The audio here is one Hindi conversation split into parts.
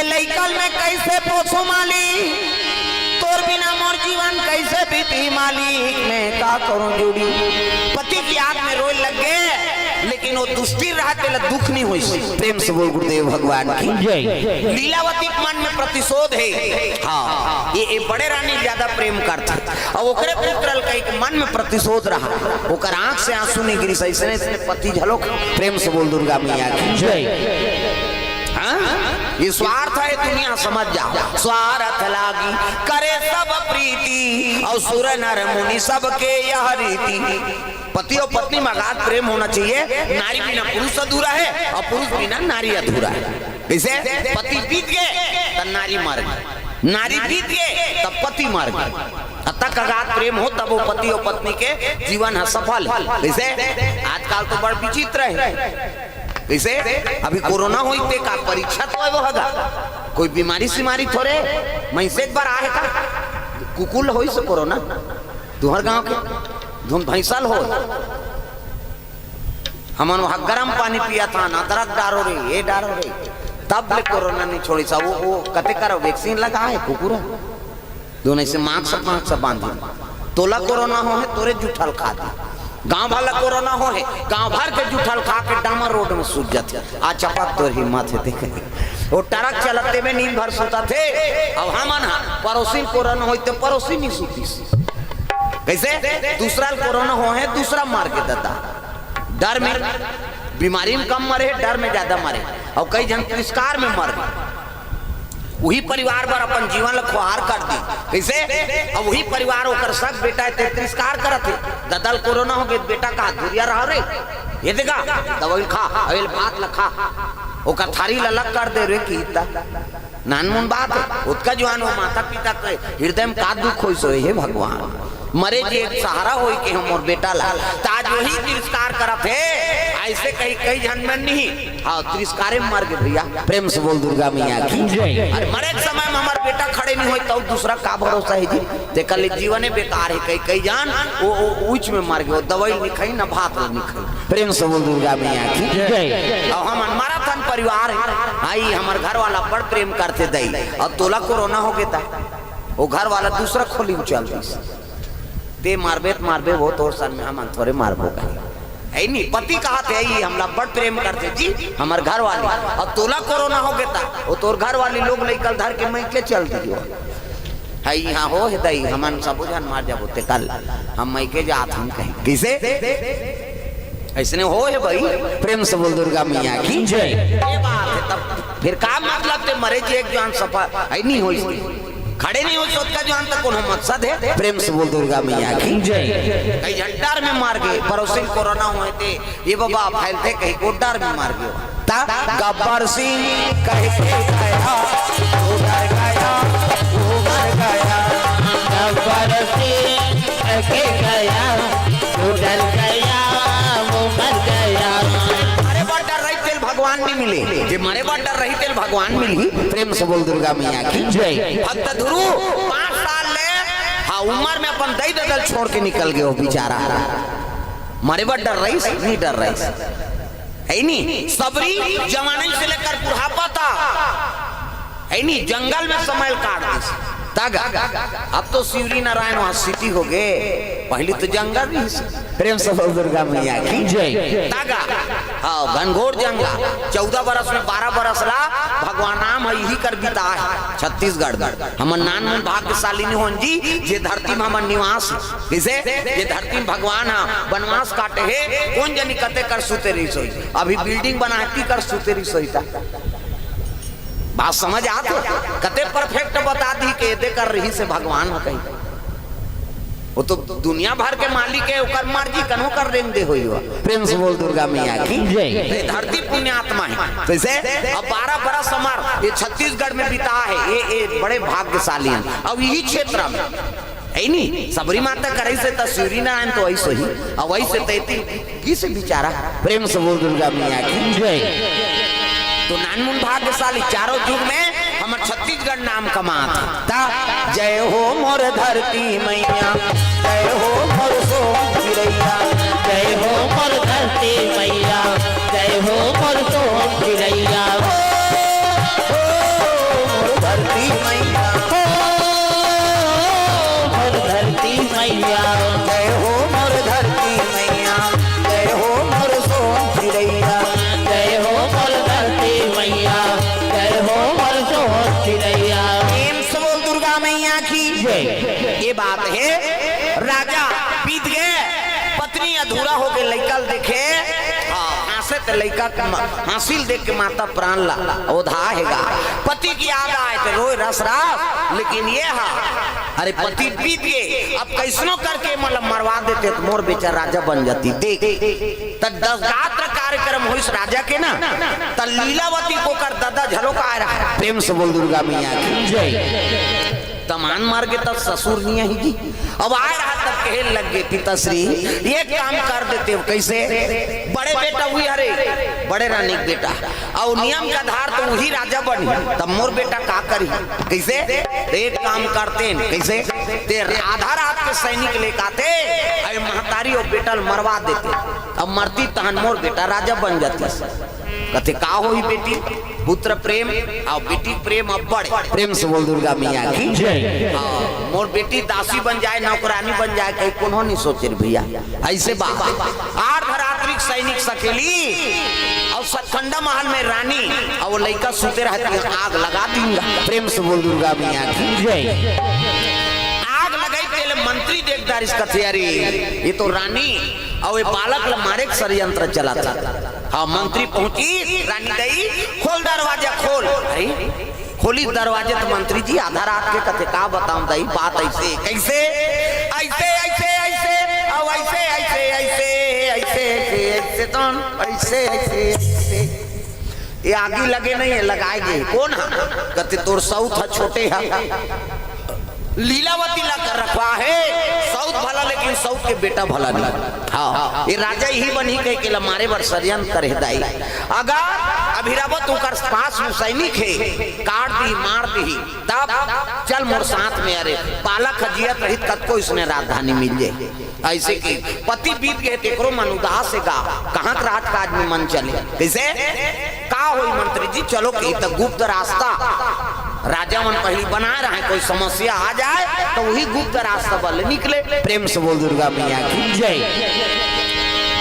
ये लइकल में कैसे पोछो माली, तोर बिना मोर जीवन कैसे बीती मालिक, मैं का करूं जुड़ी। पति की आग में रोए लग गए, लेकिन वो दुष्टि रहते दुख नहीं हुई। प्रेम से बोल गुरुदेव भगवान की जय। लीलावती मन में प्रतिशोध है। हाँ, ये बड़े रानी ज्यादा प्रेम करते और ओकरे पुत्रल के मन में प्रतिशोध रहा, ओकर आंख से आंसू नहीं गिरी। सही से पति झलोक। प्रेम से बोल दुर्गा मैया की जय। ये स्वार्थ है दुनिया समझ जाओ, स्वार्थ लागी करे सब प्रीति और सुर नर मुनि सबके यह रीति। पति और पत्नी में अगाध प्रेम होना चाहिए। नारी बिना पुरुष अधूरा है और पुरुष बिना नारी अधूरा है। इसे पति बीत गए तब नारी मर गई, नारी बीत गए तब पति मर गए। तक अगाध प्रेम हो तब वो पति और पत्नी के जीवन है सफल। इसे आजकल तो बड़ विचित्र है। इसे अभी कोरोना हुई थे का परीक्षा तो है वो हगा, कोई बीमारी सिमारी थोड़े मैसे एक बार आए का कुकुल हो से कोरोना तुहर गांव के धुम भैंसल हो। हमन वहां गर्म पानी पिया था ना, अदरक डारो रे ये डारो रे, तब ले कोरोना नहीं छोड़ी सा। वो कते कर वैक्सीन लगा है कुकुर दोनों से मास्क बांधी। तोला कोरोना हो है तोरे जुठल खा दी, गांव वाला कोरोना हो है गांव भर के जुठल खा के डामर रोड में सूझ जाते। आ चपक तो हिम्मत है देखे वो ट्रक चलते में नींद भर सोता थे। अब हम पड़ोसी कोरोना हो तो पड़ोसी नहीं सूती। कैसे दूसरा कोरोना हो है दूसरा मार के देता। डर में बीमारी में कम मरे, डर में ज्यादा मरे और कई जन तिरस्कार में मर गए। वही परिवार पर अपन जीवन खुहार कर दी। कैसे अब वही परिवार होकर सब बेटा तिरस्कार करते। ददल कोरोना हो गए बेटा का दूरिया रहा रे, ये देखा दवाई खा अवेल भात लखा ओकर थारी अलग कर दे रे की नानमुन बात है। उसका जवान वो माता पिता के हृदय में का दुख हो सो हे भगवान मरे जी एक सहारा हो कि हम और बेटा ला ताज वही तिरस्कार करत है। ऐसे कई कई जन्म नहीं हाँ तिरस्कारे में मर गए भैया। प्रेम से बोल दुर्गा मैया की जय। मरे के समय में हमारे बेटा खड़े नहीं हुए तो दूसरा का भरोसा है जी। देखा ले जीवन बेकार है। कई कई जान वो ऊंच में मर गए, दवाई नहीं खाई ना भात नहीं खाई। प्रेम से बोल दुर्गा मैया की जय। और हम हमारा थन परिवार आई हमारे घर वाला बड़ प्रेम करते दई और तोला कोरोना हो गया वो घर वाला दूसरा खोली चलती ते मारबे वो तोर सन में हम थोड़े मारबो है नहीं। पति कहा थे ये हमला बड़ प्रेम करते जी हमारे घर वाले और तोला कोरोना हो गया वो तोर घर वाले लोग लेकर धर के मैं के चल दियो है यहाँ हो है दई हमन सब जन मार जब होते कल हम मैं के जात हम कहीं किसे ऐसने हो है भाई। प्रेम से बोल दुर्गा मैया की जय। ये बात है तब फिर का मतलब ते मरे जी एक जान सफा है नहीं हो खड़े नहीं हो सोचता जो तक कोनो मकसद है। प्रेम से बोल दुर्गा मैया की जय। कई डर में मार गए पड़ोसी कोरोना हुए थे ये बाबा फैलते कहीं को डर में मार गए गब्बर सिंह कहे गया वो डर गया वो मर गया। गब्बर सिंह कहे गया वो डर गया वो मर गया। अरे बड़ डर रही तेल भगवान नहीं मिले जे मरे बड़ डर रही तेल भगवान मिली। प्रेम से बोल दुर्गा मैया की जय। भक्त ध्रुव 5 साल ले हाँ उम्र में अपन दई ददल छोड़ के निकल गए वो बेचारा। मरे बड़ डर रही नहीं डर रही है नहीं। सबरी जवानी से लेकर बुढ़ापा था है नहीं जंगल में समय काट दी तागा। अब तो शिवरी नारायण वहां सिटी हो गए, पहले तो जंगल भी। प्रेम से बोल दुर्गा मैया की जय। तागा हाँ घनघोर जंगल 14 बरस में 12 बरस ला भगवान नाम है यही कर बीता है छत्तीसगढ़। हमर नान मन भाग्यशाली नहीं होन जी जे धरती में हमर निवास किसे ये धरती में भगवान है वनवास काटे है। कौन जनी कते कर सुते रही सोई अभी बिल्डिंग बनाती कर सुते रही सोईता। बात समझ आते कते परफेक्ट बता दी के दे कर रही से भगवान हो कहीं वो तो दुनिया भर के मालिक है ओकर मर्जी कनो कर रेंग दे होई। प्रेम से बोल दुर्गा मैया की जय। धरती पुण्यात्मा है कैसे अब 12 बरस हमार ये छत्तीसगढ़ में बिता है ये बड़े भाग्यशाली हैं। अब यही क्षेत्र में है नहीं सबरी माता करे से तस्वीरी नारायण तो ऐसे ही और वैसे तैती किस बिचारा। प्रेम से बोल दुर्गा मैया की जय। तो नानमुन भाग्यशाली चारों युग में हमारे छत्तीसगढ़ नाम कमाता। जय हो मोर धरती मैया जय हो मोर सोम चिड़ैया जय हो मोर धरती मैया जय हो मोर सोम चिड़ैया। राजा बीत गए, पत्नी अधूरा हो गए, लड़का देखे हंसे तो लड़का हासिल देख के माता प्राण ला ओधा हैगा। पति की याद आए तो रोए रस रास, लेकिन ये अरे पति बीत गए, अब कैसनो करके मतलब मरवा देते तो मोर बेचा राजा बन जाती। देख तब 10 गात्र कार्यक्रम हुई राजा के ना, तब लीलावती को कर दादा झलो का आ रहा है। प्रेम से बोल दुर्गा मैया की जय। तमान मार के तब ससुर नहीं ही जी, अब आ रहा तब कहे लग गए पिताश्री ये काम कर देते हो कैसे, बड़े बेटा हुई अरे बड़े रानी बेटा और नियम का आधार तो वही राजा बनी, तब मोर बेटा का करी कैसे, एक काम करते हैं कैसे, ते आधा रात के सैनिक लेके आते अरे महतारी और बेटा मरवा देते, अब मरती तहन मोर बेटा राजा बन जाती। कथे का होई बेटी, पुत्र प्रेम और बेटी प्रेम अब बड़े। प्रेम से बोल दुर्गा मैया की जय। मोर बेटी दासी बन जाए नौकरानी बन जाए कहीं कोनो नहीं सोचे भैया ऐसे बात। अर्धरात्रिक सैनिक सकेली और सतखंडा महल में रानी और लड़का सोते रहती है, आग लगा दूंगा। प्रेम से बोल दुर्गा मैया की जय। आग लगाई पहले मंत्री देखदार इस कथे अरे ये तो रानी और ये बालक ला मारे षड्यंत्र चला था। हाँ मंत्री पहुंची, रानी दई खोल दरवाजा खोल, अरे खोली दरवाजे तो मंत्री जी आधा रात के कथे का बताऊं दई बात ऐसे कैसे ऐसे ऐसे ऐसे और ऐसे ऐसे ऐसे ऐसे ऐसे तो ऐसे ऐसे ये आगे लगे नहीं है लगाएंगे कौन है, कहते तोर साउथ है छोटे है लीलावती ला कर रखवा है, साउथ भला लेकिन साउथ के बेटा भला नहीं। हाँ ये राजा ही बनी कह के मारे बर षड्यंत्र करे दाई, अगर अभिरावत होकर पास में सैनिक है काट दी मार दी तब चल मोर साथ में अरे बालक हजियत रहित कत को इसने राजधानी मिल जाए। ऐसे की पति बीत गए तेकरो मन उदास है कहाँ राजकाज में मन चले कैसे का हुई मंत्री जी चलो कि तब गुप्त रास्ता राजा मन पहली बना रहे हैं, कोई समस्या आ जाए तो वही गुप्त रास्ता बल निकले। प्रेम से बोल दुर्गा मैया की जय।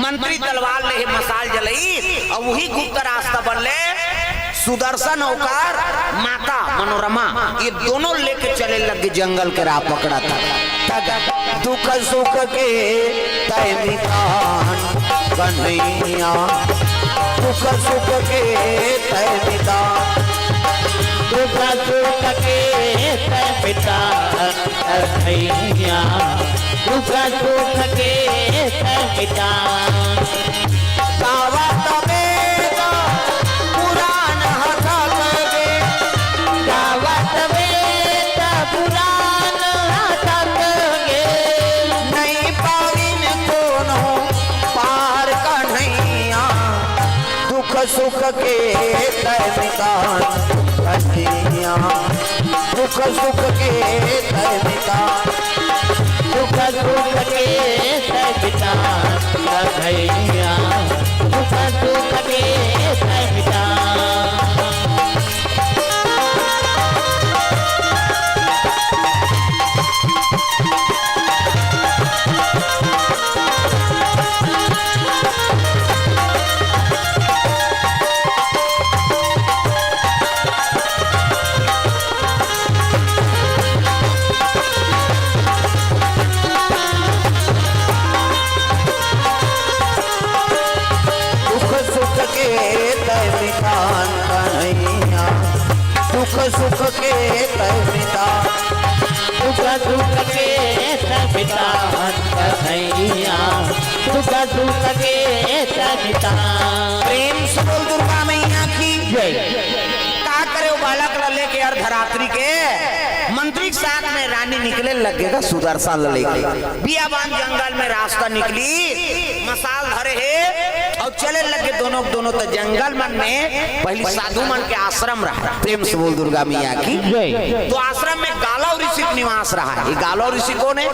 मंत्री तलवार ले मसाल जलई और वही गुप्त रास्ता बल्ले सुदर्शन औकार माता मनोरमा ये दोनों लेके चले लगे जंगल के राह पकड़ा था। दुख सुख के तैमितान कन्हैया, दुख सुख के तैमितान, दुख सुख के तैमितान कन्हैया, दुख सुख के तैमितान। गावत वेद पुराण हथक गे, गावत वेद पुराण हथक गे, नहीं पाविन कोनो पार कन्हैया, दुख सुख के तैमितान कन्हैया, दुख सुख के तैमितान, दुख सुख के तैमितान कन्हैया, दुख सुख के तैमितान। दुख सुख के तैमितान, दुख सुख के तैमितान कन्हैया, दुख सुख के तैमितान। प्रेम से बोल दुर्गा मैया की जय। का करे वो बालक ला लेके अर्धरात्रि के मंत्री के साथ में रानी निकले लगेगा सुदर्शन लेके बियाबान जंगल में रास्ता निकली मसाल धरे है और चले लगे दोनों तो जंगल मन में पहली साधु मन के आश्रम रहा। प्रेम से बोल दुर्गा मैया की तो आश्रम में गालव ऋषि निवास रहा है। गालव ऋषि कौन है?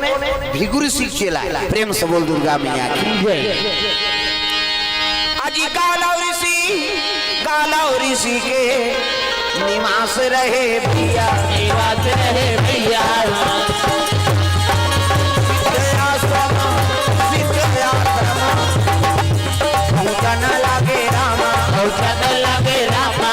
भृगु ऋषि चेला है। प्रेम से बोल दुर्गा मैया की अजी गालव ऋषि के निवास रहे भैया, निवास रहे भैया, लागे रामा, लागे रामा,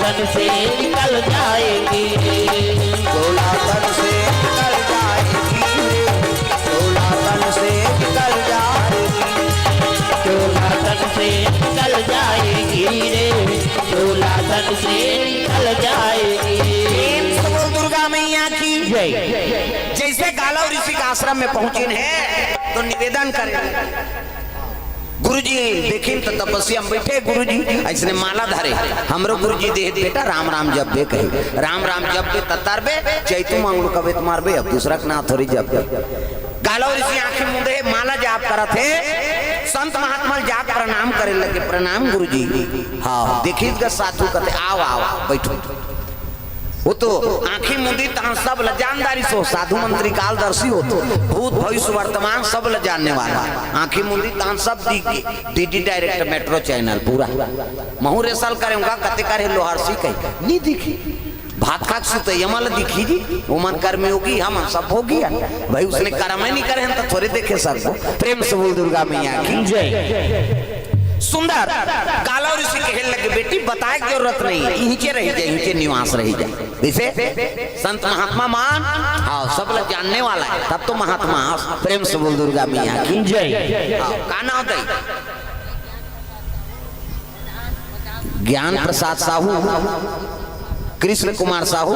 तन से निकल जाएगी, चोला तन से निकल जाएगी, चोला तन से निकल जाएगी, चोला तन से निकल जाएगी रे, चोला तन से निकल जाएगी। दुर्गा मैया की जय। जैसे गालव ऋषि के आश्रम में पहुंचे हैं तो निवेदन करें, गुरुजी देखिन तो तपस्या में बैठे, गुरुजी ऐसने माला धरे, हमरो गुरुजी दे बेटा राम राम जब बे कहे, राम राम जब बे ततारबे चैतु मांगलू कबे तुम्हारबे, अब दूसरा के ना थोड़ी जब बे। गालव ऋषि आंखें मुंदे माला जाप करत है, संत महात्मा जाप प्रणाम करे लगे, प्रणाम गुरुजी। हाँ देखिए का साधु कहते आओ आओ बैठो, वो तो आंखें मुंदी तहां सब लजानदारी सो, साधु मंत्री कालदर्शी हो तो भूत भविष्य वर्तमान सब ल जानने वाला, आंखें मुंदी तहां सब दिखी, डीडी डायरेक्ट मेट्रो चैनल पूरा महू रेसल करेगा कते करे लोहारसी कही नहीं दिखी, भात खाक सुते यमल दिखी जी, वो मन कर्म होगी हम सब होगी भाई, उसने कर्म ही नहीं करे हम तो थोड़े देखे सबको। प्रेम से बोल दुर्गा मैया की जय। सुंदर गालव ऋषि कहने लगे बेटी बताए की जरूरत नहीं है, इनके रह जाए, इनके निवास रह जाए, जैसे संत महात्मा मान हाँ सब लोग जानने वाला है तब तो महात्मा। प्रेम से बोल दुर्गा मैया की जय। का नाम दई ज्ञान प्रसाद साहू, कृष्ण कुमार साहू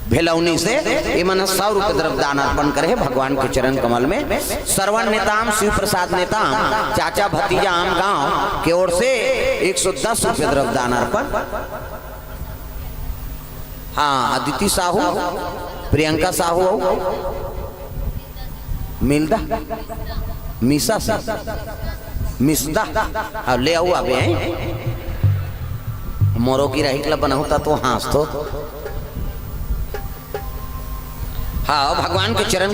भेलौनी से ये मन 100 रुपये द्रव्य दान अर्पण करे भगवान के चरण कमल में। श्रवण नेताम शिव प्रसाद नेताम चाचा भतीजा आम गांव की ओर से 110 रुपये द्रव्य दान अर्पण। हाँ अदिति साहू, प्रियंका साहू, मिलदा मिसा मिसदा अब ले आओ अबे मोरो की रही क्लब बना होता तो हाँस तो। हाँ भगवान के चरण